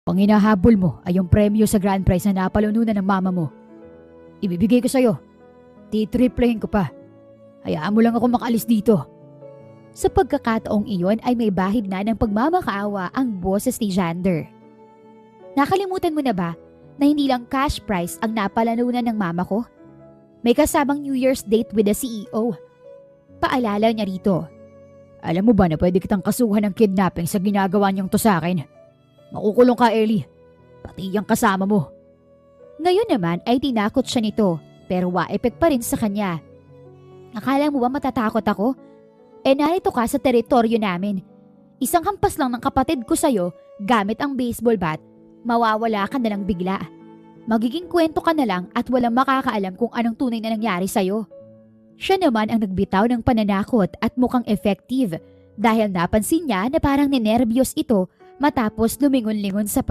Ang hinahabol mo ay yung premyo sa grand prize na napalununan ng mama mo. Ibibigay ko sa'yo. Titriplehin ko pa. Hayaan mo lang ako makaalis dito. Sa pagkakataong iyon ay may bahid na ng pagmamakaawa ang boses ni Jander. Nakalimutan mo na ba na hindi lang cash prize ang napalanunan ng mama ko? May kasamang New Year's date with the CEO. Paalala niya rito. Alam mo ba na pwede kitang kasuhan ng kidnapping sa ginagawa niyong to sa akin? Makukulong ka, Ellie. Pati yung kasama mo. Ngayon naman ay tinakot siya nito pero wa-epek pa rin sa kanya. Akala mo ba matatakot ako? Narito ka sa teritoryo namin. Isang hampas lang ng kapatid ko sa'yo gamit ang baseball bat, mawawala ka na lang bigla. Magiging kwento ka na lang at walang makakaalam kung anong tunay na nangyari sa'yo. Siya naman ang nagbitaw ng pananakot at mukhang effective dahil napansin niya na parang ninervyos ito matapos lumingon-lingon sa